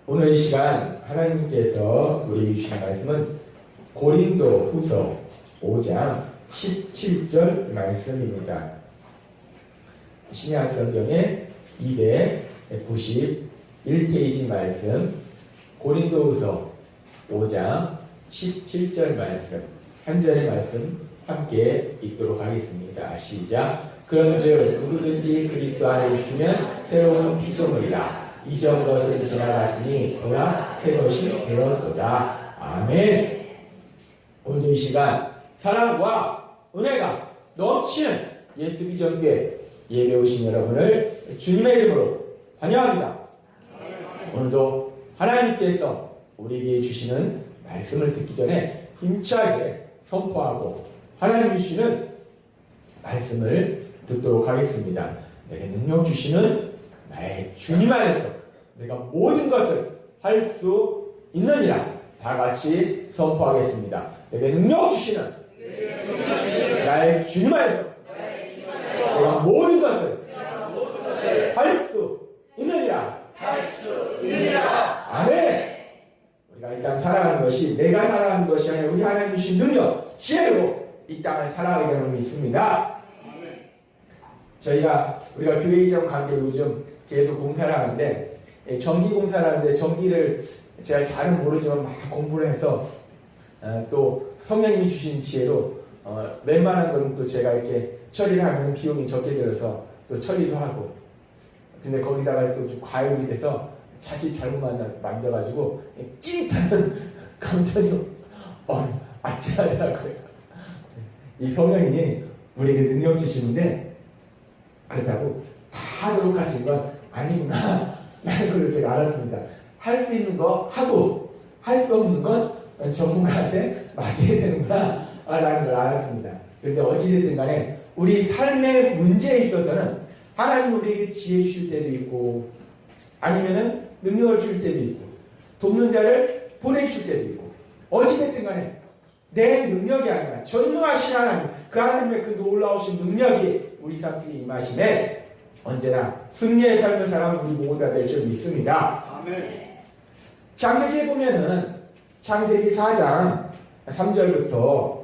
오늘 이 시간 하나님께서 우리에게 주신 말씀은 고린도 후서 5장 17절 말씀입니다. 신약 성경의 291페이지 말씀, 고린도 후서 5장 17절 말씀, 한 절의 말씀 함께 읽도록 하겠습니다. 시작. 그런즉 누구든지 그리스도 안에 있으면 새로운 피조물이라. 이전 것은 지나갔으니 보라 새 것이 되었도다. 아멘. 오늘 이 시간 사랑과 은혜가 넘치는 예수 비전교회 예배 오신 여러분을 주님의 이름으로 환영합니다. 오늘도 하나님께서 우리에게 주시는 말씀을 듣기 전에 힘차게 선포하고 하나님이 주시는 말씀을 듣도록 하겠습니다. 내게 능력 주시는 나의 주님 안에서 내가 모든 것을 할 수 있느니라. 다 같이 선포하겠습니다. 내게 능력 주시는 나의 주님 안에서 내가 모든 것을 할 수 있느니라. 아멘. 우리가 이 땅 살아가는 것이 내가 살아가는 것이 아니라 우리 하나님 주신 능력, 지혜로 이 땅을 살아가게 되는 믿습니다. 우리가 교회 이전 관계로 요즘 계속 공사를 하는데, 전기 공사를 하는데 전기를 제가 잘은 모르지만 막 공부를 해서 또 성령님이 주신 지혜로 웬만한 건 또 제가 이렇게 처리를 하면 비용이 적게 들어서 또 처리도 하고, 근데 거기다가 또 좀 과열이 돼서 자칫 잘못 만져가지고 찌릿하는 감정이 아찔하더라고요. 이 성령님이 우리에게 능력 주시는데 그렇다고 다 하도록 하신 건 아니구나 라는 걸 제가 알았습니다. 할 수 있는 거 하고 할 수 없는 건 전문가한테 맡겨야 되는구나 라는 걸 알았습니다. 그런데 어찌됐든 간에 우리 삶의 문제에 있어서는 하나님 우리에게 지혜 주실 때도 있고, 아니면은 능력을 줄 때도 있고, 돕는 자를 보내줄 때도 있고, 어찌됐든 간에 내 능력이 아니라 전능하신 하나님, 그 하나님의 그 놀라우신 능력이 우리 삶 속에 임하심에 언제나 승리의 삶을 살아가는 우리 모두가 될 줄 믿습니다. 아멘. 창세기에 보면은 창세기 4장 3절부터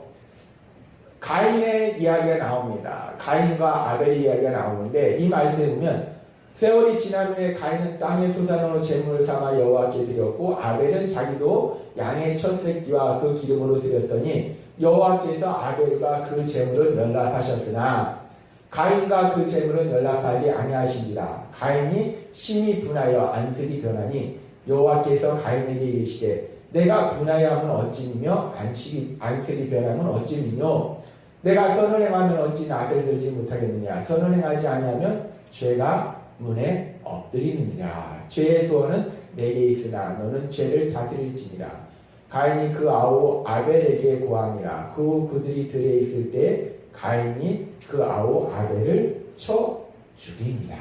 가인의 이야기가 나옵니다. 가인과 아벨의 이야기가 나오는데, 이 말씀에 보면 세월이 지난 후에 가인은 땅의 소산으로 제물을 삼아 여호와께 드렸고, 아벨은 자기도 양의 첫 새끼와 그 기름으로 드렸더니 여호와께서 아벨과 그 제물을 멸납하셨으나 가인과 그 제물은 연락하지 아니하신지라. 가인이 심히 분하여 안색이 변하니 여호와께서 가인에게 이르시되 내가 분하여하면 어찌미며 안색이 변하면 어찌미뇨. 내가 선을 행하면 어찌 낯을 들지 못하겠느냐. 선을 행하지 아니하면 죄가 문에 엎드리느니라. 죄의 소원은 내게 있으나 너는 죄를 다스릴지니라. 가인이 그 아우 아벨에게 고하니라. 그들이 들에 있을 때 가인이 그 아우 아벨을 쳐 죽이니라.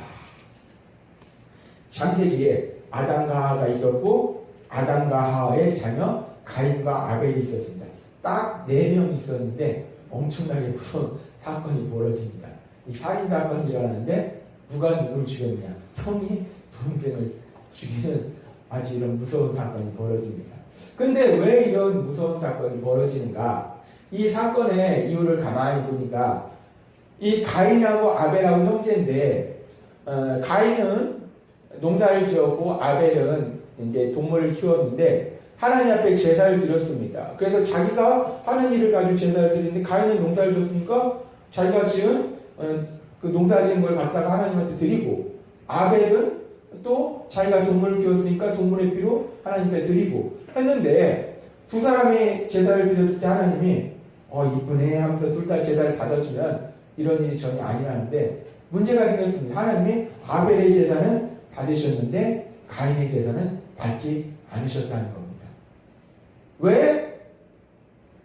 창세기에 아담과 하와가 있었고, 아담과 하와의 자녀 가인과 아벨이 있었습니다. 딱 4명 있었는데 엄청나게 무서운 사건이 벌어집니다. 이 살인 사건이 일어나는데 누가 누구를 죽였냐? 형이 동생을 죽이는 아주 이런 무서운 사건이 벌어집니다. 근데 왜 이런 무서운 사건이 벌어지는가? 이 사건의 이유를 가만히 보니까 이 가인하고 아벨하고 형제인데, 가인은 농사를 지었고 아벨은 이제 동물을 키웠는데 하나님 앞에 제사를 드렸습니다. 그래서 자기가 하는 일을 가지고 제사를 드리는데, 가인은 농사를 지었으니까 자기가 지은 그 농사 지은 걸 갖다가 하나님한테 드리고, 아벨은 또 자기가 동물을 키웠으니까 동물의 피로 하나님께 드리고 했는데, 두 사람이 제사를 드렸을 때 하나님이 이쁘네 하면서 둘 다 제사를 받아주면 이런 일이 전혀 아니라는데 문제가 생겼습니다. 하나님이 아벨의 제사는 받으셨는데 가인의 제사는 받지 않으셨다는 겁니다. 왜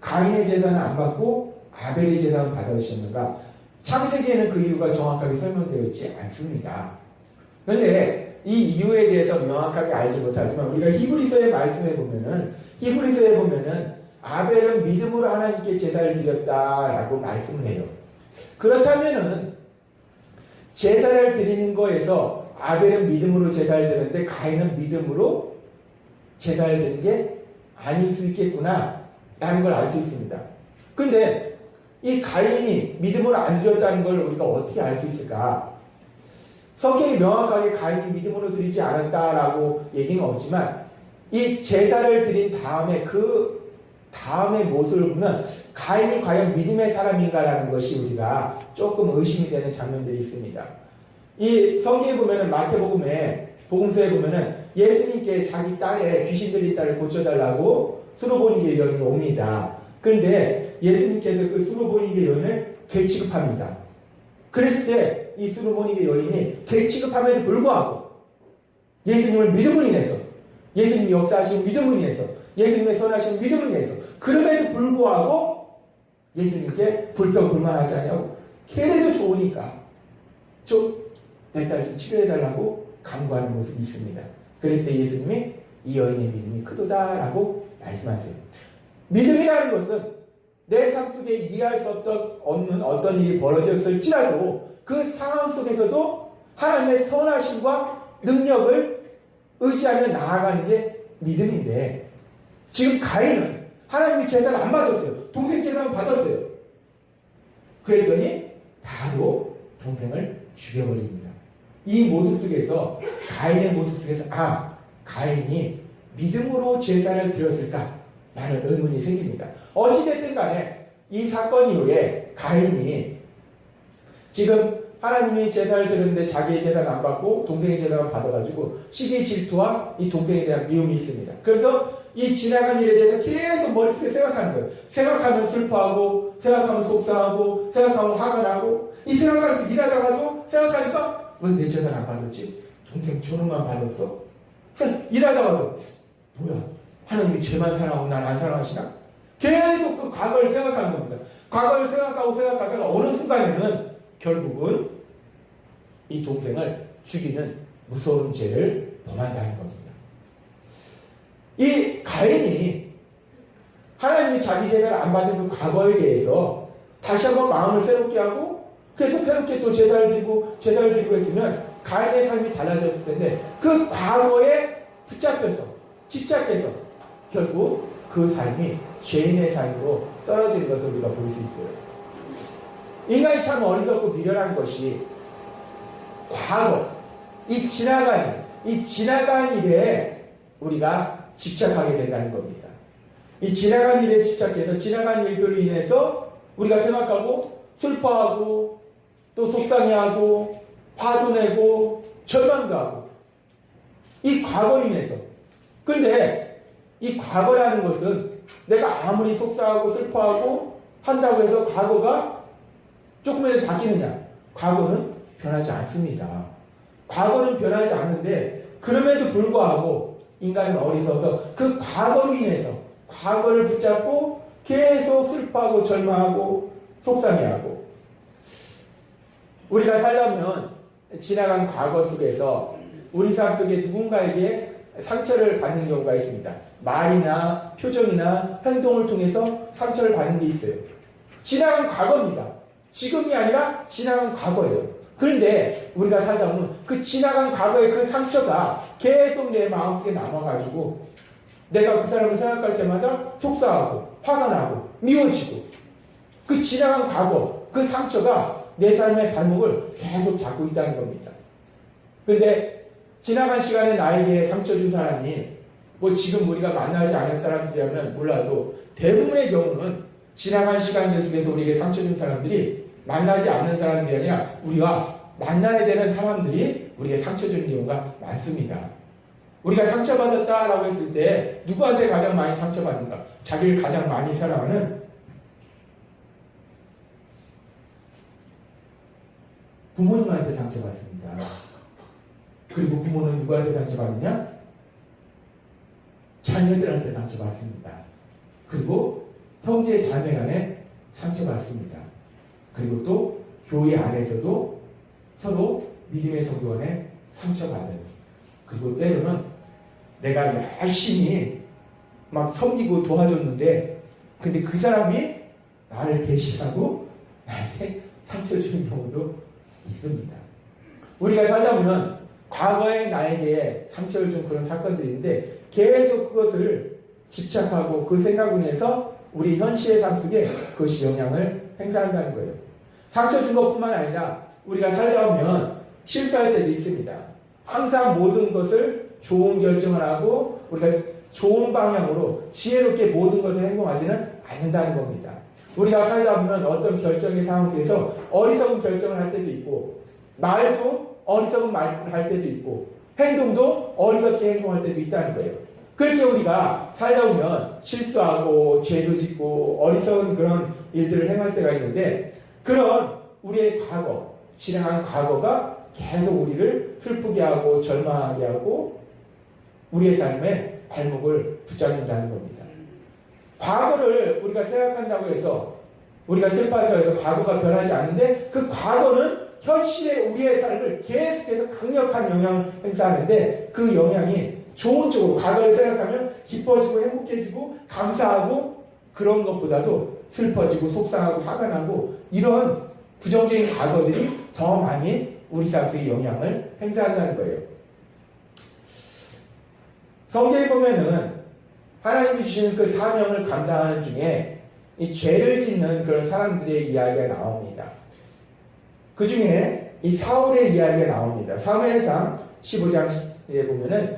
가인의 제사는 안 받고 아벨의 제사는 받으셨는가? 창세기에는 그 이유가 정확하게 설명되어 있지 않습니다. 그런데 이 이유에 대해서 명확하게 알지 못하지만 우리가 히브리서의 말씀에 보면은, 아벨은 믿음으로 하나님께 제사를 드렸다라고 말씀을 해요. 그렇다면은 제사를 드리는 거에서 아벨은 믿음으로 제사를 드렸는데 가인은 믿음으로 제사를 드린 게 아닐 수 있겠구나 라는 걸 알 수 있습니다. 근데 이 가인이 믿음으로 안 드렸다는 걸 우리가 어떻게 알 수 있을까? 성경이 명확하게 가인이 믿음으로 드리지 않았다라고 얘기는 없지만 이 제사를 드린 다음에 그 다음의 모습을 보면 가인이 과연 믿음의 사람인가라는 것이 우리가 조금 의심이 되는 장면들이 있습니다. 이 성경에 보면은 마태복음에 복음서에 보면은 예수님께 자기 딸의 귀신 들린 딸을 고쳐달라고 수로보니게 여인이 옵니다. 그런데 예수님께서 그 수로보니게 여인을 개취급합니다. 그랬을 때 이 수로보니게 여인이 개취급함에도 불구하고 예수님을 믿음으로 인해서 예수님이 역사하신 믿음으로 인해서 예수님의 선하신 믿음으로 인해서 그럼에도 불구하고 예수님께 불평불만하지 않냐고 걔네도 좋으니까 좀 내 딸 좀 치료해달라고 간구하는 모습이 있습니다. 그럴 때 예수님이 이 여인의 믿음이 크도다라고 말씀하세요. 믿음이라는 것은 내 삶 속에 이해할 수 없는 어떤 일이 벌어졌을지라도 그 상황 속에서도 하나님의 선하심과 능력을 의지하며 나아가는 게 믿음인데 지금 가인은 하나님의 제사를 안 받았어요. 동생 제사만 받았어요. 그랬더니 바로 동생을 죽여버립니다. 이 모습 속에서 가인의 모습 속에서 가인이 믿음으로 제사를 드렸을까? 라는 의문이 생깁니다. 어찌됐든 간에 이 사건 이후에 가인이 지금 하나님이 제사를 드렸는데 자기의 제사는 안 받고 동생의 제사만 받아가지고 시기 질투와 이 동생에 대한 미움이 있습니다. 그래서 이 지나간 일에 대해서 계속 머릿속에 생각하는 거예요. 생각하면 슬퍼하고 생각하면 속상하고 생각하면 화가 나고 이 생각하면서 일하다가도 생각하니까 왜 내 제사를 안 받았지? 동생 저놈만 받았어? 일하다가도 뭐야? 하나님이 쟤만 사랑하고 난 안 사랑하시나? 계속 그 과거를 생각하는 겁니다. 과거를 생각하고 생각하다가 어느 순간에는 결국은 이 동생을 죽이는 무서운 죄를 범한다는 겁니다. 이 가인이 하나님이 자기 제사를 안 받은 그 과거에 대해서 다시 한번 마음을 새롭게 하고 그래서 새롭게 또 제사를 드리고 했으면 가인의 삶이 달라졌을 텐데 그 과거에 붙잡혀서 집착해서 결국 그 삶이 죄인의 삶으로 떨어지는 것을 우리가 볼 수 있어요. 인간이 참 어리석고 미련한 것이 과거, 이 지나간 일에 우리가 집착하게 된다는 겁니다. 이 지나간 일에 집착해서 지나간 일들로 인해서 우리가 생각하고 슬퍼하고 또 속상해하고 화도 내고 절망도 하고 이 과거로 인해서 그런데 이 과거라는 것은 내가 아무리 속상하고 슬퍼하고 한다고 해서 과거가 조금이라도 바뀌느냐? 과거는 변하지 않습니다. 과거는 변하지 않는데 그럼에도 불구하고 인간은 어리석어서 그 과거로 인해서 과거를 붙잡고 계속 슬퍼하고 절망하고 속상해하고 우리가 살려면 지나간 과거 속에서 우리 삶 속에 누군가에게 상처를 받는 경우가 있습니다. 말이나 표정이나 행동을 통해서 상처를 받는 게 있어요. 지나간 과거입니다. 지금이 아니라 지나간 과거예요. 그런데 우리가 살다 보면 그 지나간 과거의 그 상처가 계속 내 마음속에 남아가지고 내가 그 사람을 생각할 때마다 속상하고 화가 나고 미워지고 그 지나간 과거 그 상처가 내 삶의 발목을 계속 잡고 있다는 겁니다. 그런데 지나간 시간에 나에게 상처 준 사람이 뭐 지금 우리가 만나지 않은 사람들이라면 몰라도 대부분의 경우는 지나간 시간들 속에서 우리에게 상처 준 사람들이 만나지 않는 사람들이 아니라 우리가 만나야 되는 사람들이 우리에게 상처 주는 경우가 많습니다. 우리가 상처받았다라고 했을 때 누구한테 가장 많이 상처받는가? 자기를 가장 많이 사랑하는 부모님한테 상처받습니다. 그리고 부모는 누구한테 상처받느냐? 자녀들한테 상처받습니다. 그리고 형제 자매 간에 상처받습니다. 그리고 또 교회 안에서도 서로 믿음의 성도 간에 상처받아요. 그리고 때로는 내가 열심히 막 섬기고 도와줬는데 근데 그 사람이 나를 배신하고 나한테 상처 주는 경우도 있습니다. 우리가 살다 보면 과거에 나에게 상처를 준 그런 사건들인데 계속 그것을 집착하고 그 생각으로 인해서 우리 현실의 삶 속에 그것이 영향을 행사한다는 거예요. 상처 준 것뿐만 아니라 우리가 살다 보면 실수할 때도 있습니다. 항상 모든 것을 좋은 결정을 하고 우리가 좋은 방향으로 지혜롭게 모든 것을 행동하지는 않는다는 겁니다. 우리가 살다 보면 어떤 결정의 상황 속에서 어리석은 결정을 할 때도 있고 말도 어리석은 말을 할 때도 있고 행동도 어리석게 행동할 때도 있다는 거예요. 그렇게 우리가 살다 보면 실수하고 죄도 짓고 어리석은 그런 일들을 행할 때가 있는데 그런 우리의 과거, 지나간 과거가 계속 우리를 슬프게 하고 절망하게 하고 우리의 삶에 발목을 붙잡는다는 겁니다. 과거를 우리가 생각한다고 해서 우리가 슬퍼한다고 해서 과거가 변하지 않는데 그 과거는 현실의 우리의 삶을 계속해서 강력한 영향을 행사하는데 그 영향이 좋은 쪽으로 과거를 생각하면 기뻐지고 행복해지고 감사하고 그런 것보다도 슬퍼지고 속상하고 화가 나고 이런 부정적인 과거들이 더 많이 우리 삶 속에 영향을 행사한다는 거예요. 성경에 보면은 하나님이 주시는 그 사명을 감당하는 중에 이 죄를 짓는 그런 사람들의 이야기가 나옵니다. 그 중에 이 사울의 이야기가 나옵니다. 사무엘상 15장에 보면은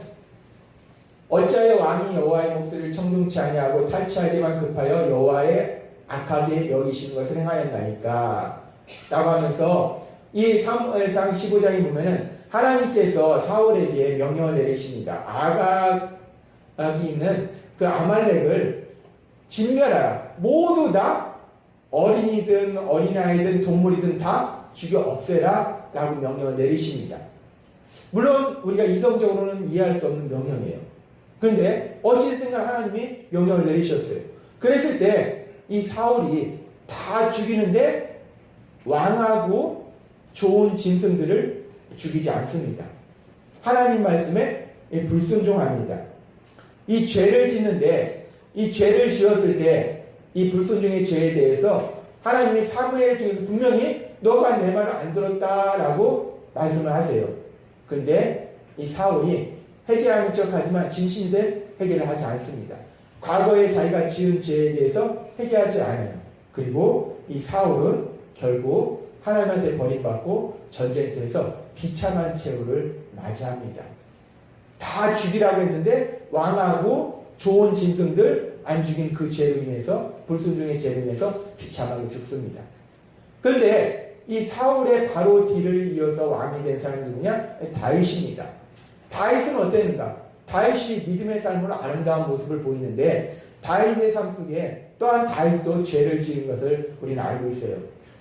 어찌하여 왕이 여호와의 목소리를 청중치 아니하고 탈취하기만 급하여 여호와의 악하게 여기시는 것을 행하였나이까 라고 하면서 이 사무엘상 15장에 보면은 하나님께서 사울에게 명령을 내리십니다. 아각이 있는 그 아말렉을 진멸하라. 모두 다 어린이든 어린아이든 동물이든 다 죽여 없애라 라고 명령을 내리십니다. 물론 우리가 이성적으로는 이해할 수 없는 명령이에요. 그런데 어찌됐든 하나님이 명령을 내리셨어요. 그랬을 때 이 사울이 다 죽이는데 왕하고 좋은 짐승들을 죽이지 않습니다. 하나님 말씀에 불순종합니다. 이 죄를 짓는데 이 죄를 지었을 때 이 불순종의 죄에 대해서 하나님이 사무엘을 통해서 분명히 너가 내 말을 안 들었다라고 말씀을 하세요. 그런데 이 사울이 회개하는 척하지만 진실된 회개를 하지 않습니다. 과거에 자기가 지은 죄에 대해서 회개하지 않아요. 그리고 이 사울은 결국 하나님한테 버림받고 전쟁터에서 비참한 최후를 맞이합니다. 다 죽이라고 했는데 왕하고 좋은 짐승들 안 죽인 그 죄로 인해서 불순종의 죄로 인해서 비참하게 죽습니다. 그런데 이 사울의 바로 뒤를 이어서 왕이 된 사람이 누구냐? 다윗입니다. 다윗은 어땠는가? 다윗이 믿음의 삶으로 아름다운 모습을 보이는데 다윗의 삶 속에 또한 다윗도 죄를 지은 것을 우리는 알고 있어요.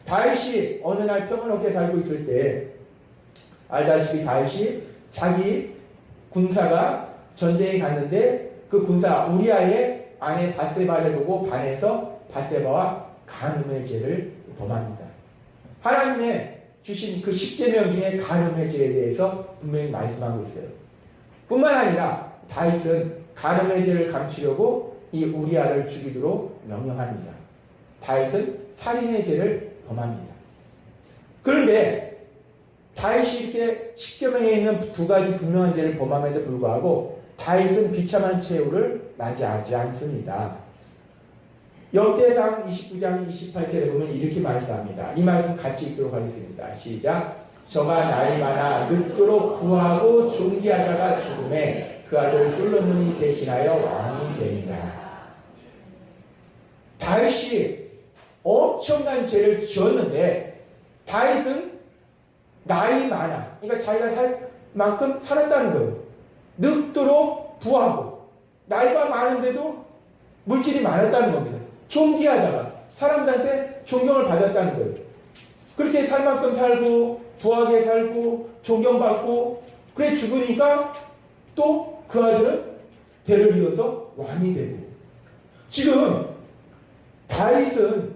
다윗이 어느 날 평안롭게 살고 있을 때 알다시피 다윗이 자기 군사가 전쟁에 갔는데 그 군사 우리아의 아내 밧세바를 보고 반해서 밧세바와 간음의 죄를 범합니다. 하나님의 주신 그 10계명 중에 간음의 죄에 대해서 분명히 말씀하고 있어요. 뿐만 아니라 다윗은 간음의 죄를 감추려고 이 우리아를 죽이도록 명령합니다. 다윗은 살인의 죄를 범합니다. 그런데 다윗이 이렇게 10계명에 있는 두 가지 분명한 죄를 범함에도 불구하고 다윗은 비참한 최후를 맞이하지 않습니다. 역대상 29장 28절에 보면 이렇게 말씀합니다. 이 말씀 같이 읽도록 하겠습니다. 시작. 저가 나이 많아 늙도록 부하고 존귀하다가 죽음에 그 아들 솔로몬이 대신하여 왕이 됩니다. 다윗이 엄청난 죄를 지었는데 다윗은 나이 많아. 그러니까 자기가 살 만큼 살았다는 거예요. 늙도록 부하고 나이가 많은데도 물질이 많았다는 겁니다. 존귀하다가 사람들한테 존경을 받았다는 거예요. 그렇게 살 만큼 살고 부하게 살고 존경받고 그래 죽으니까 또 그 아들은 대를 이어서 왕이 되고 지금 다윗은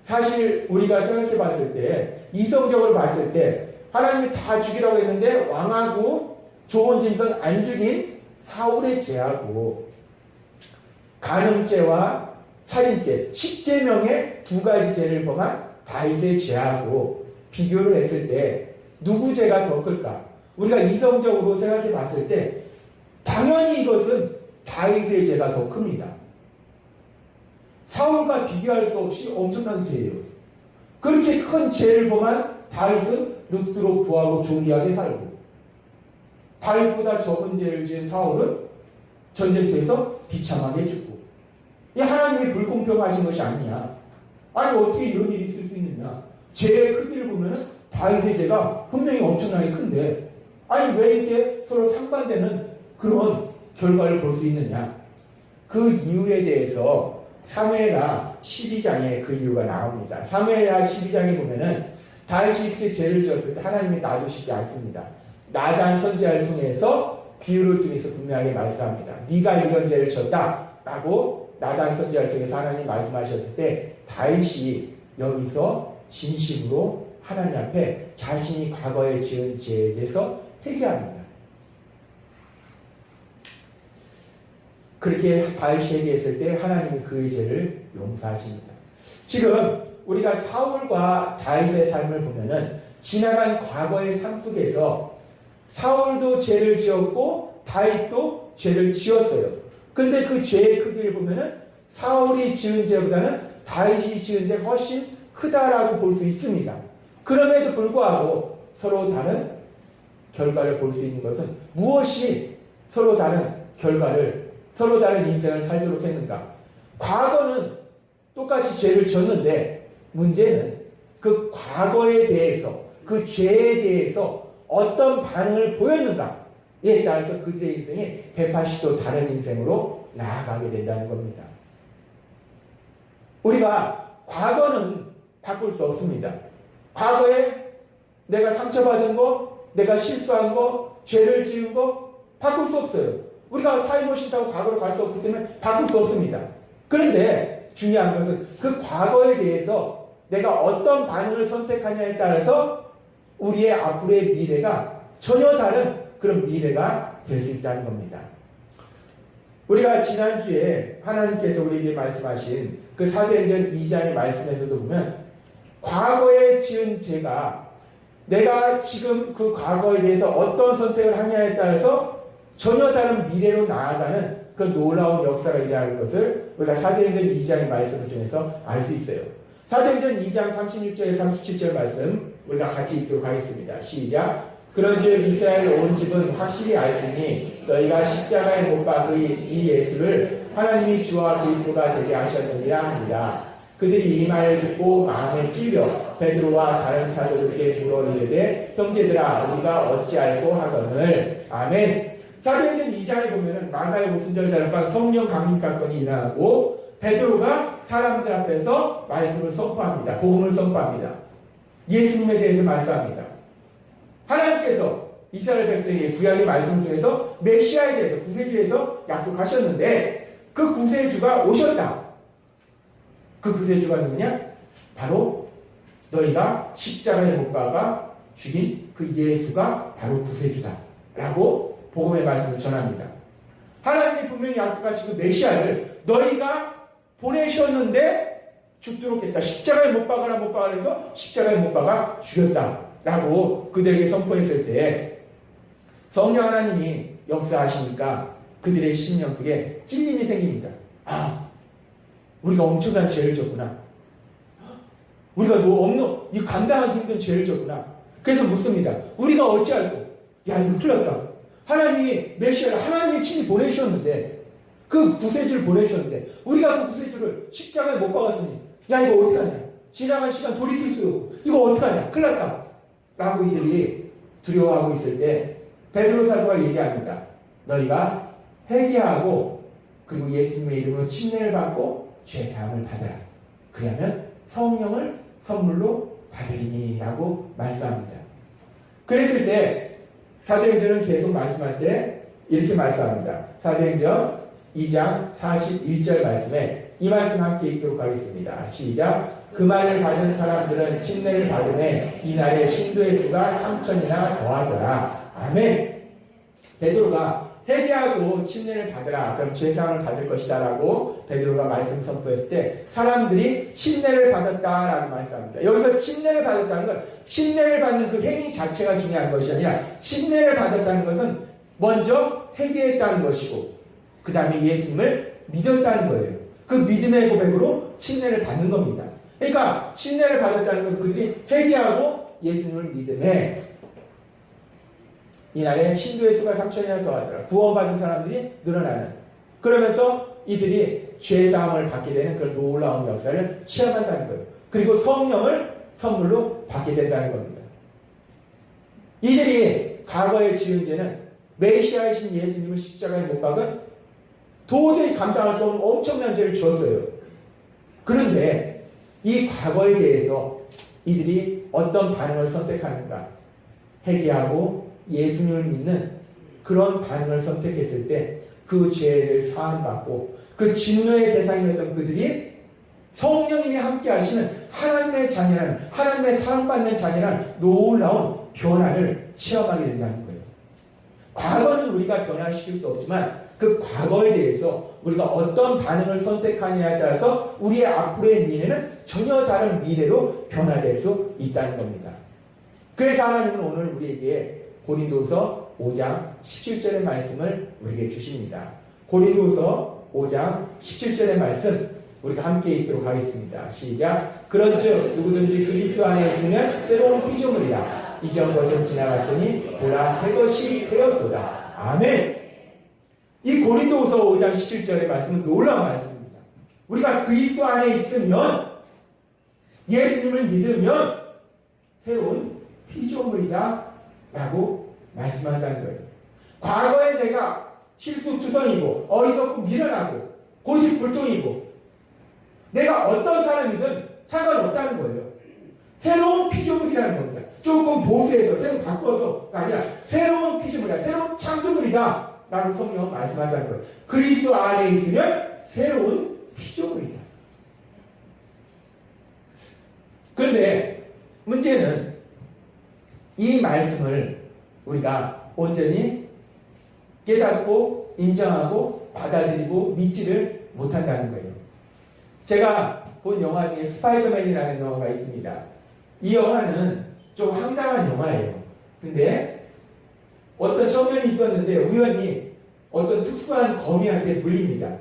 사실 우리가 생각해 봤을 때 이성적으로 봤을 때 하나님이 다 죽이라고 했는데 왕하고 좋은 짐승 안 죽인 사울의 죄하고 간음죄와 살인죄 10계명의 두 가지 죄를 범한 다윗의 죄하고 비교를 했을 때 누구 죄가 더 클까? 우리가 이성적으로 생각해 봤을 때 당연히 이것은 다윗의 죄가 더 큽니다. 사울과 비교할 수 없이 엄청난 죄예요. 그렇게 큰 죄를 범한 다윗은 늑두로 구하고 존귀하게 살고, 다윗보다 적은 죄를 지은 사울은 전쟁터에서 비참하게 죽고, 이 하나님이 불공평하신 것이 아니냐. 아니 어떻게 이런 일이 있을 수 있느냐. 죄의 크기를 보면 다윗의 죄가 분명히 엄청나게 큰데 아니 왜 이렇게 서로 상반되는 그런 결과를 볼 수 있느냐. 그 이유에 대해서 사무엘하 12장에 그 이유가 나옵니다. 사무엘하 12장에 보면은 다윗이 이렇게 죄를 지었을 때 하나님이 놔두시지 않습니다. 나단 선지자를 통해서 비유를 통해서 분명하게 말씀합니다. 네가 이런 죄를 졌다라고 나단 선지자를 통해서 하나님이 말씀하셨을 때 다윗이 여기서 진심으로 하나님 앞에 자신이 과거에 지은 죄에 대해서 회개합니다. 그렇게 다윗이 회개했을 때 하나님이 그의 죄를 용서하십니다. 지금 우리가 사울과 다윗의 삶을 보면은 지나간 과거의 삶 속에서 사울도 죄를 지었고 다윗도 죄를 지었어요. 근데 그 죄의 크기를 보면은 사울이 지은 죄보다는 다윗이 지은 죄가 훨씬 크다라고 볼 수 있습니다. 그럼에도 불구하고 서로 다른 결과를 볼 수 있는 것은 무엇이 서로 다른 결과를, 서로 다른 인생을 살도록 했는가? 과거는 똑같이 죄를 지었는데 문제는 그 과거에 대해서, 그 죄에 대해서 어떤 반응을 보였는가에 따라서 그들의 인생이 180도 다른 인생으로 나아가게 된다는 겁니다. 우리가 과거는 바꿀 수 없습니다. 과거에 내가 상처받은 거, 내가 실수한 거, 죄를 지은 거 바꿀 수 없어요. 우리가 타임머신 타고 과거로 갈 수 없기 때문에 바꿀 수 없습니다. 그런데 중요한 것은 그 과거에 대해서 내가 어떤 반응을 선택하냐에 따라서 우리의 앞으로의 미래가 전혀 다른 그런 미래가 될 수 있다는 겁니다. 우리가 지난주에 하나님께서 우리에게 말씀하신 그 사도행전 2장의 말씀에서도 보면 과거에 지은 죄가 내가 지금 그 과거에 대해서 어떤 선택을 하냐에 따라서 전혀 다른 미래로 나아가는 그런 놀라운 역사가 일어나는 것을 우리가 사도행전 2장의 말씀을 통해서 알 수 있어요. 사도행전 2장 36절에 37절 말씀 우리가 같이 읽도록 하겠습니다. 시작. 그런즉 이스라엘 온 집은 확실히 알지니 너희가 십자가에 못 박은 이 예수를 하나님이 주와 그리스도가 되게 하셨느니라 합니다. 그들이 이 말을 듣고 마음에 찔려 베드로와 다른 사도들에게 물어 이르되 형제들아 우리가 어찌 알고 하거늘. 아멘. 사도행전 2장에 보면은 마가의 오순절 다름방 성령 강림 사건이 일어나고 베드로가 사람들 앞에서 말씀을 선포합니다. 복음을 선포합니다. 예수님에 대해서 말씀합니다. 하나님께서 이스라엘 백성에게 구약의 말씀을 통해서 메시아에 대해서 구세주에서 약속하셨는데 그 구세주가 오셨다. 그 구세주가 누구냐? 바로 너희가 십자가에 못 박아 죽인 그 예수가 바로 구세주다 라고 복음의 말씀을 전합니다. 하나님이 분명히 약속하신 그 메시아를 너희가 보내셨는데 죽도록 했다. 십자가에 못 박아라 못 박아라 해서 십자가에 못 박아 죽였다 라고 그들에게 선포했을 때 성령 하나님이 역사하시니까 그들의 심령 속에 찔림이 생깁니다. 아, 우리가 엄청난 죄를 졌구나. 우리가 이 감당하기 힘든 죄를 졌구나. 그래서 묻습니다. 우리가 어찌할꼬? 야, 이거 큰일 났다. 하나님이 메시아를 하나님이 친히 보내주셨는데 그 구세주를 보내주셨는데 우리가 그 구세주를 십자가에 못 박았으니 야, 이거 어떡하냐? 지나간 시간 돌이킬 수 없고 이거 어떡하냐? 큰일 났다. 라고 이들이 두려워하고 있을 때 베드로 사도가 얘기합니다. 너희가 회개하고 그리고 예수님의 이름으로 침례를 받고 죄사함을 받아라. 그러면 성령을 선물로 받으리니 라고 말씀합니다. 그랬을 때 사도행전은 계속 말씀할 때 이렇게 말씀합니다. 사도행전 2장 41절 말씀에 이 말씀 함께 읽도록 하겠습니다. 시작. 그 말을 받은 사람들은 침례를 받음에 이날에 신도의 수가 3,000이나 더하더라. 아멘. 베드로가 회개하고 침례를 받으라. 그럼 죄사함을 받을 것이다. 라고 베드로가 말씀 선포했을 때 사람들이 침례를 받았다라고 말씀합니다. 여기서 침례를 받았다는 건 침례를 받는 그 행위 자체가 중요한 것이 아니라 침례를 받았다는 것은 먼저 회개했다는 것이고 그 다음에 예수님을 믿었다는 거예요. 그 믿음의 고백으로 침례를 받는 겁니다. 그러니까 침례를 받았다는 것은 그들이 회개하고 예수님을 믿음에 이날에 신도의 수가 3천이나 더하더라. 구원받은 사람들이 늘어나는. 그러면서 이들이 죄사함을 받게 되는 그런 놀라운 역사를 체험한다는 거예요. 그리고 성령을 선물로 받게 된다는 겁니다. 이들이 과거에 지은 죄는 메시아이신 예수님을 십자가에 못 박은 도저히 감당할 수 없는 엄청난 죄를 지었어요. 그런데 이 과거에 대해서 이들이 어떤 반응을 선택하는가? 회개하고 예수님을 믿는 그런 반응을 선택했을 때 그 죄를 사함받고 그 진노의 대상이었던 그들이 성령님이 함께 하시는 하나님의 자녀란, 하나님의 사랑받는 자녀란 놀라운 변화를 체험하게 된다는 거예요. 과거는 우리가 변화시킬 수 없지만 그 과거에 대해서 우리가 어떤 반응을 선택하느냐에 따라서 우리의 앞으로의 미래는 전혀 다른 미래로 변화될 수 있다는 겁니다. 그래서 하나님은 오늘 우리에게 고린도서 5장 17절의 말씀을 우리에게 주십니다. 고린도서 5장 17절의 말씀 우리가 함께 읽도록 하겠습니다. 시작. 그런즉 누구든지 그리스도 안에 있으면 새로운 피조물이라. 이전 것은 지나갔으니 보라 새 것이 되었도다. 아멘. 이 고린도서 5장 17절의 말씀은 놀라운 말씀입니다. 우리가 그리스도 안에 있으면 예수님을 믿으면 새로운 피조물이다 라고 말씀한다는 거예요. 과거에 내가 실수투성이고 어리석고 미련하고 고집불통이고 내가 어떤 사람이든 상관없다는 거예요. 새로운 피조물이라는 겁니다. 조금 보수해서 새로 바꿔서가 아니라 새로운 피조물이다. 새로운 창조물이다 라고 성경은 말씀한다는 거예요. 그리스도 안에 있으면 새로운 피조물이다. 그런데 문제는 이 말씀을 우리가 온전히 깨닫고 인정하고 받아들이고 믿지를 못한다는 거예요. 제가 본 영화 중에 스파이더맨이라는 영화가 있습니다. 이 영화는 좀 황당한 영화예요. 근데 어떤 청년이 있었는데 우연히 어떤 특수한 거미한테 물립니다.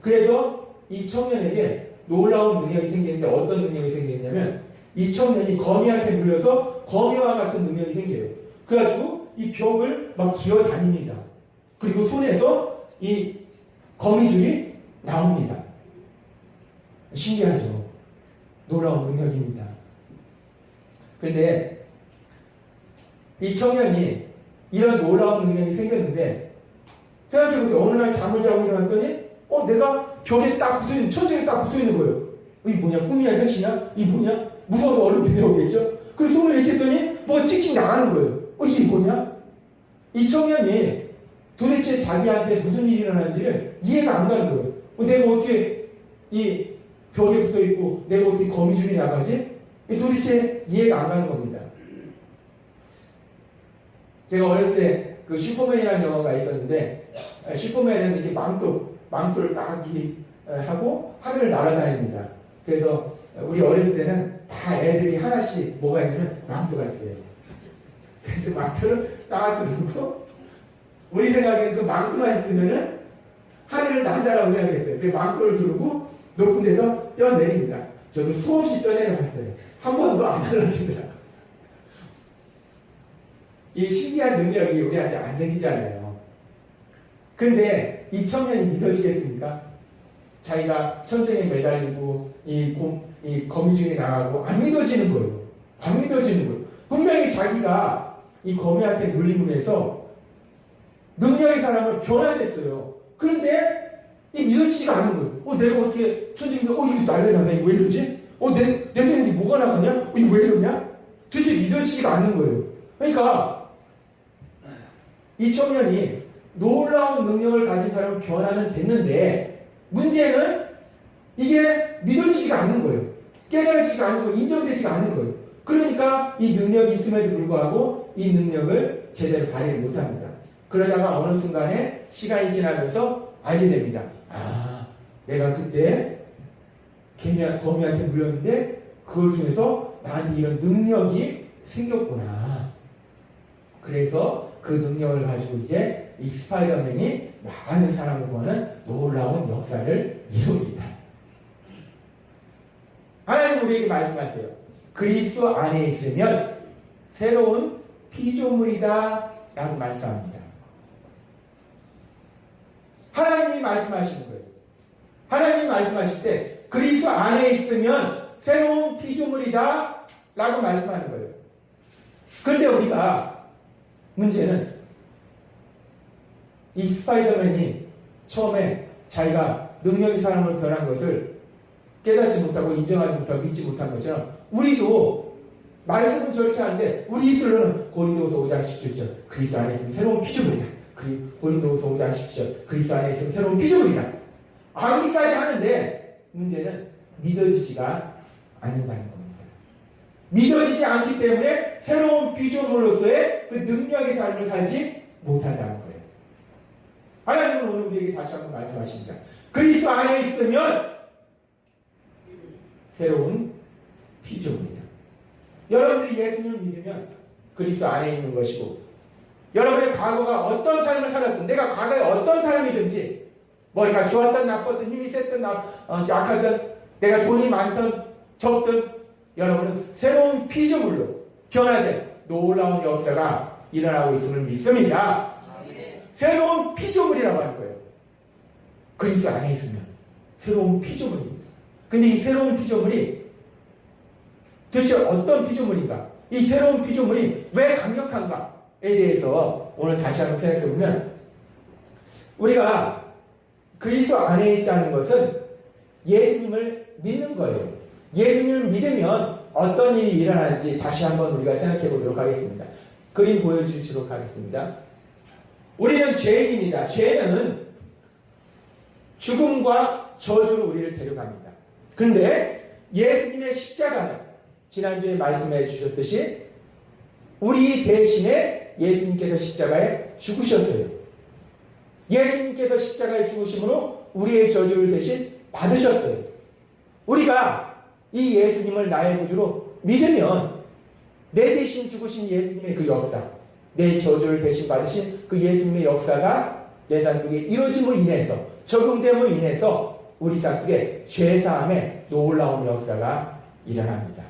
그래서 이 청년에게 놀라운 능력이 생기는데 어떤 능력이 생기냐면 이 청년이 거미한테 물려서 거미와 같은 능력이 생겨요. 그래가지고 이 벽을 막 기어다닙니다. 그리고 손에서 이 거미줄이 나옵니다. 신기하죠? 놀라운 능력입니다. 그런데 이 청년이 이런 놀라운 능력이 생겼는데 생각해보세요. 어느 날 잠을 자고 일어났더니 내가 벽에 딱 붙어있는, 천장에 딱 붙어있는 거예요. 이게 뭐냐? 꿈이야? 현실이야? 이게 뭐냐? 무서워서 얼른 내려오겠죠? 그래서 손을 이렇게 했더니 뭐가 찍찍 나가는 거예요. 이게 뭐냐? 이 청년이 도대체 자기한테 무슨 일이 일어나는지를 이해가 안 가는 거예요. 내가 어떻게 이 벽에 붙어있고 내가 어떻게 거미줄이 나가지? 도대체 이해가 안 가는 겁니다. 제가 어렸을 때 그 슈퍼맨이라는 영화가 있었는데 슈퍼맨은 이렇게 망토를 딱 하고 하늘을 날아다닙니다. 그래서 우리 어렸을 때는 다 애들이 하나씩 뭐가 있냐면 망토가 있어요. 그래서 망토를 딱 들고 우리 생각에는 그 망토만 있으면은 하늘을 난다라고 생각했어요. 그 망토를 들고 높은 데서 뛰어내립니다. 저도 수없이 뛰어내려봤어요. 한 번도 안 날라지더라고요. 이 신기한 능력이 우리한테 안 생기잖아요. 그런데 이 청년이 믿어지겠습니까? 자기가 천장에 매달리고 이 거미줄이 나가고 안 믿어지는 거예요. 안 믿어지는 거예요. 분명히 자기가 이 거미한테 물림을 해서 능력의 사람을 변화됐어요. 그런데 이 믿어지지가 않는 거예요. 내가 어떻게 천장에 이거 날려나가 이거 왜 이러지? 내 손에 뭐가 나가냐? 이거 왜 이러냐? 도대체 믿어지지가 않는 거예요. 그러니까 이 청년이 놀라운 능력을 가진 사람을 변화는 됐는데 문제는 이게 믿어지지가 않는 거예요. 깨달아지지가 않는 거예요. 인정되지가 않는 거예요. 그러니까 이 능력이 있음에도 불구하고 이 능력을 제대로 발휘를 못합니다. 그러다가 어느 순간에 시간이 지나면서 알게 됩니다. 아, 내가 그때 거미한테 물렸는데 그걸 통해서 나한테 이런 능력이 생겼구나. 그래서 그 능력을 가지고 이제 이 스파이더맨이 많은 사람을 구하는 놀라운 역사를 이룹니다. 하나님 우리에게 말씀하세요. 그리스도 안에 있으면 새로운 피조물이다 라고 말씀합니다. 하나님이 말씀하시는 거예요. 하나님이 말씀하실 때 그리스도 안에 있으면 새로운 피조물이다 라고 말씀하는 거예요. 그런데 우리가 문제는 이 스파이더맨이 처음에 자기가 능력이 사람으로 변한 것을 깨닫지 못하고 인정하지 못하고 믿지 못한 것처럼 우리도 말씀은 저렇게 하는데 우리 입술로는 고린도후서 5장 17절 그리스도 안에 있으면 새로운 피조물이다. 고린도후서 5장 17절 그리스도 안에 있으면 새로운 피조물이다. 알기까지 하는데 문제는 믿어지지가 않는다는 겁니다. 믿어지지 않기 때문에 새로운 피조물로서의 그 능력의 삶을 살지 못한다는 거예요. 하나님은 오늘 우리에게 다시 한번 말씀하십니다. 그리스도 안에 있으면 새로운 피조물이다. 여러분들이 예수님을 믿으면 그리스도 안에 있는 것이고 여러분의 과거가 어떤 삶을 살았든 내가 과거에 어떤 사람이든지 머리가 좋았든 나빴든 힘이 셌든 약하든 내가 돈이 많든 적든 여러분은 새로운 피조물로 변화된 놀라운 역사가 일어나고 있음을 믿습니다. 새로운 피조물이라고 하는 거예요. 그리스도 안에 있으면 새로운 피조물입니다. 근데 이 새로운 피조물이 도대체 어떤 피조물인가? 이 새로운 피조물이 왜 강력한가에 대해서 오늘 다시 한번 생각해 보면 우리가 그리스도 안에 있다는 것은 예수님을 믿는 거예요. 예수님을 믿으면 어떤 일이 일어나는지 다시 한번 우리가 생각해 보도록 하겠습니다. 그림 보여주시도록 하겠습니다. 우리는 죄인입니다. 죄는 죽음과 저주로 우리를 데려갑니다. 그런데 예수님의 십자가는 지난주에 말씀해 주셨듯이 우리 대신에 예수님께서 십자가에 죽으셨어요. 예수님께서 십자가에 죽으심으로 우리의 저주를 대신 받으셨어요. 우리가 이 예수님을 나의 구주로 믿으면 내 대신 죽으신 예수님의 그 역사, 내 저주를 대신 받으신 그 예수님의 역사가 내 삶 속에 이루어짐으로 인해서 적용됨으로 인해서 우리 삶 속에 죄사함의 놀라운 역사가 일어납니다.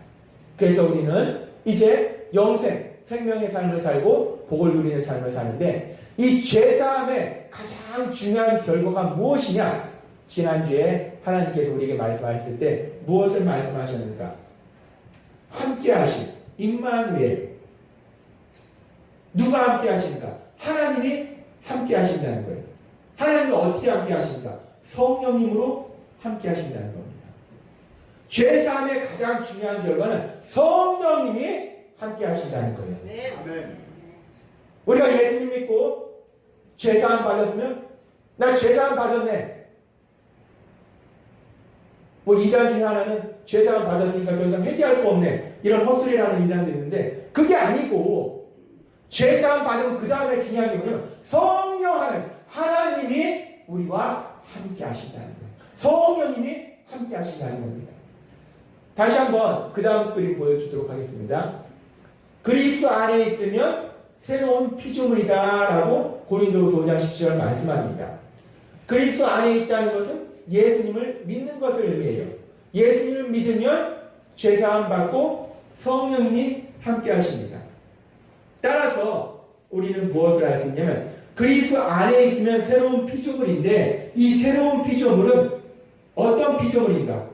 그래서 우리는 이제 영생, 생명의 삶을 살고 복을 누리는 삶을 사는데 이 죄사함의 가장 중요한 결과가 무엇이냐? 지난주에 하나님께서 우리에게 말씀하셨을 때 무엇을 말씀하셨는가? 함께 하신 임마누엘. 누가 함께 하신가? 하나님이 함께 하신다는 거예요. 하나님은 어떻게 함께 하신가? 성령님으로 함께 하신다는 겁니다. 죄사함의 가장 중요한 결과는 성령님이 함께 하신다는 거예요. 네. 우리가 예수님 믿고 죄사함 받았으면 나 죄사함 받았네. 뭐 이단 중에 하나는 죄사함 받았으니까 더 이상 회개할 거 없네. 이런 헛소리라는 이단도 있는데 그게 아니고 죄사함 받으면 그 다음에 중요한 게 뭐냐면 성령 하나님이 우리와 함께 하신다는 거예요. 성령님이 함께 하신다는 겁니다. 다시 한번 그 다음 그림 보여주도록 하겠습니다. 그리스도 안에 있으면 새로운 피조물이다 라고 고린도후서 5장 17절 말씀합니다. 그리스도 안에 있다는 것은 예수님을 믿는 것을 의미해요. 예수님을 믿으면 죄사함 받고 성령님이 함께 하십니다. 따라서 우리는 무엇을 할 수 있냐면 그리스도 안에 있으면 새로운 피조물인데 이 새로운 피조물은 어떤 피조물인가?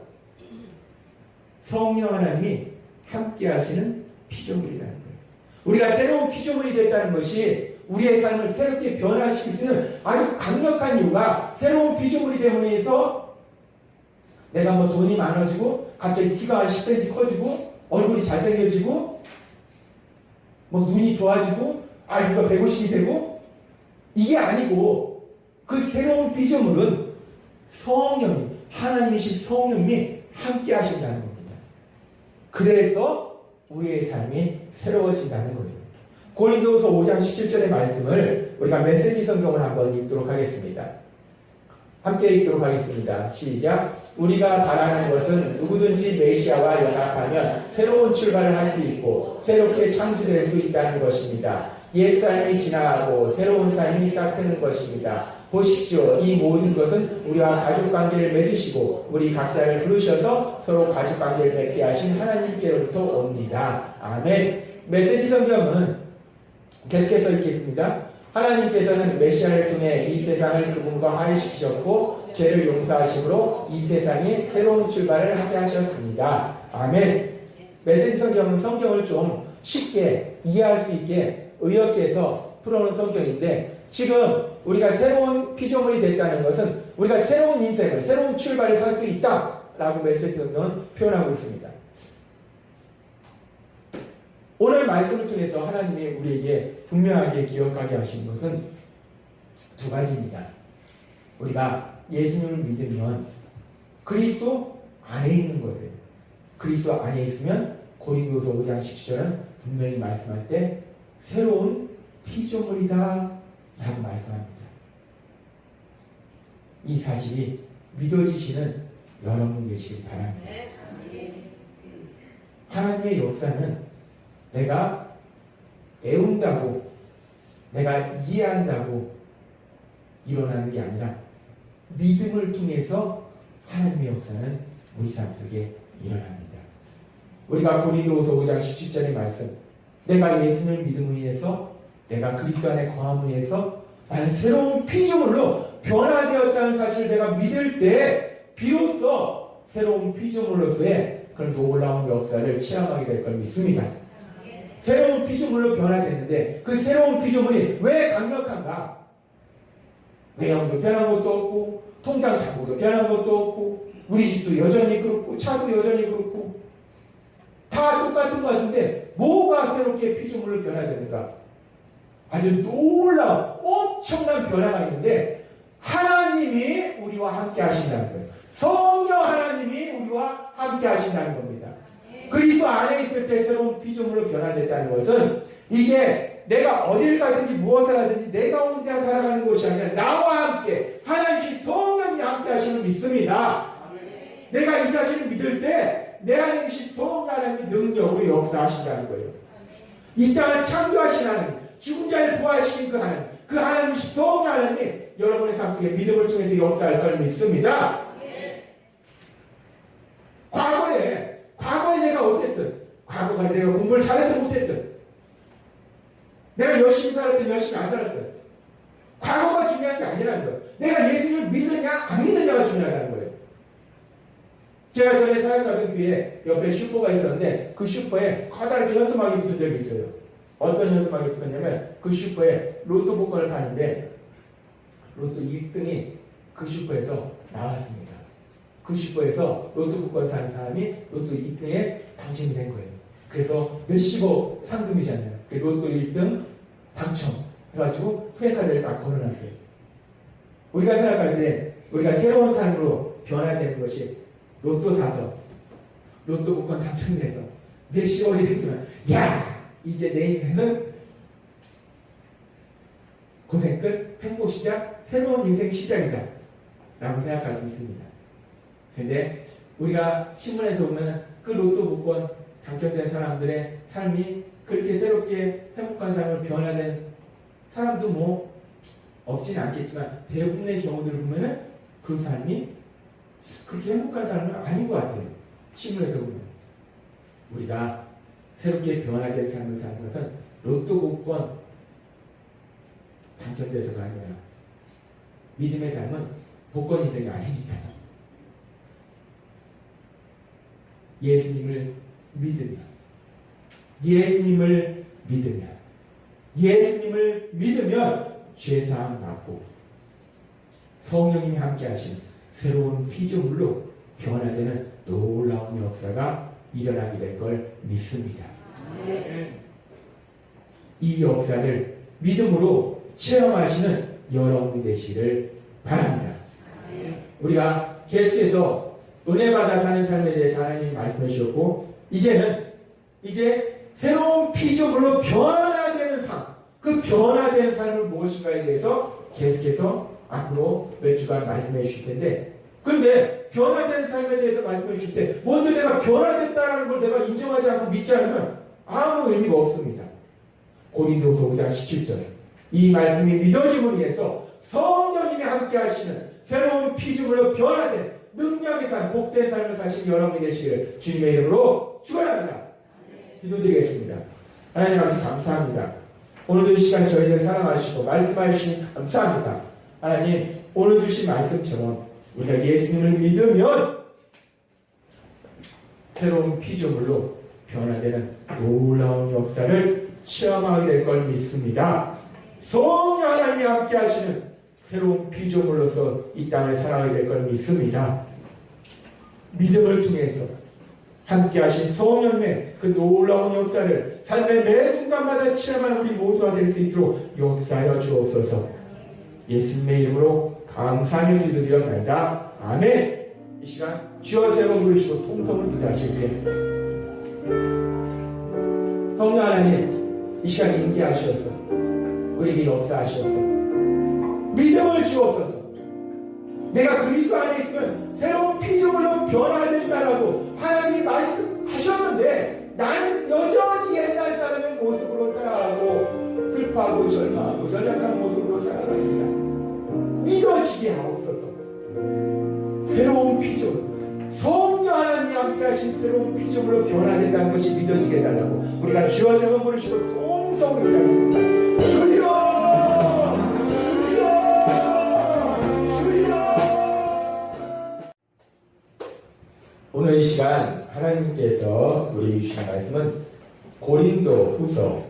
성령 하나님이 함께 하시는 피조물이라는 거예요. 우리가 새로운 피조물이 됐다는 것이 우리의 삶을 새롭게 변화시킬 수 있는 아주 강력한 이유가 새로운 피조물이 됨으로 해서 내가 뭐 돈이 많아지고 갑자기 키가 10cm 커지고 얼굴이 잘생겨지고 뭐 눈이 좋아지고 IQ가 150이 되고 이게 아니고 그 새로운 피조물은 성령님, 하나님이신 성령님이 함께 하신다는 겁니다. 그래서 우리의 삶이 새로워진다는 거예요. 고린도후서 5장 17절의 말씀을 우리가 메시지 성경을 한번 읽도록 하겠습니다. 함께 읽도록 하겠습니다. 시작. 우리가 바라는 것은 누구든지 메시아와 연합하면 새로운 출발을 할 수 있고 새롭게 창조될 수 있다는 것입니다. 옛삶이 지나가고 새로운 삶이 시작되는 것입니다. 보십시오. 이 모든 것은 우리와 가족관계를 맺으시고 우리 각자를 부르셔서 서로 가족관계를 맺게 하신 하나님께로부터 옵니다. 아멘. 메시지 성경은 계속해서 읽겠습니다. 하나님께서는 메시아를 통해 이 세상을 그분과 화해시키셨고 죄를 용서하심으로 이 세상에 새로운 출발을 하게 하셨습니다. 아멘. 메시지 성경은 성경을 좀 쉽게 이해할 수 있게 의역해 해서 풀어놓은 성경인데 지금 우리가 새로운 피조물이 됐다는 것은 우리가 새로운 인생을, 새로운 출발을 살 수 있다라고 메시지 성경은 표현하고 있습니다. 오늘 말씀을 통해서 하나님이 우리에게 분명하게 기억하게 하신 것은 두 가지입니다. 우리가 예수님을 믿으면 그리스도 안에 있는 거예요. 그리스도 안에 있으면 고린도서 5장 17절은 분명히 말씀할 때 새로운 피조물이다 라고 말씀합니다. 이 사실이 믿어지시는 여러분 계시길 바랍니다. 하나님의 역사는 내가 애운다고 내가 이해한다고 일어나는 게 아니라 믿음을 통해서 하나님의 역사는 우리 삶 속에 일어납니다. 우리가 고린도후서 5장 17절의 말씀 내가 예수님을 믿음으로 인해서 내가 그리스도 안에 거함으로 인해서 나는 새로운 피조물로 변화되었다는 사실을 내가 믿을 때 비로소 새로운 피조물로서의 그런 놀라운 역사를 체험하게 될 걸 믿습니다. 새로운 피조물로 변화됐는데 그 새로운 피조물이 왜 강력한가? 외형도 변한 것도 없고 통장 잔고도 변한 것도 없고 우리 집도 여전히 그렇고 차도 여전히 그렇고 다 똑같은 것 같은데 뭐가 새롭게 피조물로 변화되는가? 아주 놀라운 엄청난 변화가 있는데 하나님이 우리와 함께 하신다는 거예요. 성령 하나님이 우리와 함께 하신다는 겁니다. 그리스도 안에 있을 때 새로운 피조물로 변화됐다는 것은 이제 내가 어딜 가든지 무엇을 하든지 내가 혼자 살아가는 것이 아니라 나와 함께 하나님 성령이 함께 하심을 믿습니다. 내가 이 사실을 믿을 때 내 안에 계신 성령 하나님이 능력으로 역사하신다는 거예요. 이 땅을 창조하신 하나님, 죽은 자를 부활시킨 그 하나님 성령 하나님이 여러분의 삶 속에 믿음을 통해서 역사할 걸 믿습니다. 과거에 내가 어땠든, 과거가 내가 공부를 잘했든 못했든, 내가 열심히 살았든 열심히 안 살았든, 과거가 중요한 게 아니라는 거예요. 내가 예수님을 믿느냐 안 믿느냐가 중요하다는 거예요. 제가 전에 사역하던 교회에 옆에 슈퍼가 있었는데 그 슈퍼에 커다랗게 현수막이 붙은 적이 있어요. 어떤 현수막이 붙었냐면 그 슈퍼에 로또 복권을 파는데 로또 1등이 그 슈퍼에서 나왔습니다. 그 슈퍼에서 로또 복권 사는 사람이 로또 2등에 당첨이 된 거예요. 그래서 몇십억 상금이잖아요. 로또 1등 당첨 해가지고 프레카드를 딱 걸어놨어요. 우리가 생각할 때 우리가 새로운 삶으로 변화되는 것이 로또 사서 로또 복권 당첨돼서 몇십억이 되면 야 이제 내 인생은 고생 끝 행복 시작 새로운 인생 시작이다 라고 생각할 수 있습니다. 그런데 우리가 신문에서 보면 그 로또 복권 당첨된 사람들의 삶이 그렇게 새롭게 행복한 삶으로 변화된 사람도 뭐 없지는 않겠지만 대부분의 경우들을 보면은 그 삶이 그렇게 행복한 삶은 아닌 것 같아요. 신문에서 보면 우리가 새롭게 변화된 삶을 사는 것은 로또 복권 당첨돼서가 아니라 믿음의 삶은 복권 인생이 아닙니다. 예수님을 믿으면 죄사함 받고 성령님이 함께 하신 새로운 피조물로 변화되는 놀라운 역사가 일어나게 될 걸 믿습니다. 이 역사를 믿음으로 체험하시는 여러분이 되시기를 바랍니다. 우리가 계속해서 은혜 받아 사는 삶에 대해서 하나님이 말씀해 주셨고 이제 새로운 피조물로 변화되는 삶 그 변화된 삶을 무엇인가에 대해서 계속해서 앞으로 몇 주간 말씀해 주실 텐데, 근데 변화된 삶에 대해서 말씀해 주실 때 먼저 내가 변화됐다는 걸 내가 인정하지 않고 믿지 않으면 아무 의미가 없습니다. 고린도서 5장 17절, 이 말씀이 믿어짐으로 인해서 성령님이 함께 하시는 새로운 피조물로 변화된 능력의 삶, 복된 삶을 사신 여러분이 되시기를 주님의 이름으로 축원합니다. 기도드리겠습니다. 하나님 아버지 감사합니다. 오늘도 이 시간 저희를 사랑하시고 말씀해 주시니 감사합니다. 하나님, 오늘 주신 말씀처럼 우리가 예수님을 믿으면 새로운 피조물로 변화되는 놀라운 역사를 체험하게 될 걸 믿습니다. 성령 하나님이 함께 하시는 새로운 피조물로서 이 땅을 살아가게 될 걸 믿습니다. 믿음을 통해서 함께 하신 성령의 그 놀라운 역사를 삶의 매 순간마다 체험한 우리 모두가 될 수 있도록 역사하여 주옵소서. 예수님의 이름으로 감사하며 기도드렸나이다. 아멘. 이 시간 주여 세워 부르시고 통성을 기도하실 때 성령 하나님, 이 시간 임재하셔서 우리에게 역사하셔서 믿음을 주옵소서. 내가 그리스도 안에 있으면 새로운 피조물로 변화된다라고 하나님이 말씀하셨는데 나는 여전히 옛날 사람의 모습으로 살아가고 슬퍼하고 절망하고 연약한 모습으로 살아갑니다. 믿어지게 하옵소서. 새로운 피조물, 성령 하나님이 함께 하신 새로운 피조물로 변화된다는 것이 믿어지게 해달라고 우리가 주여 세워 부르시고 통성을 기도합니다. 주여! 주여! 주여! 오늘 이 시간 하나님께서 우리 주신 말씀은 고린도 후서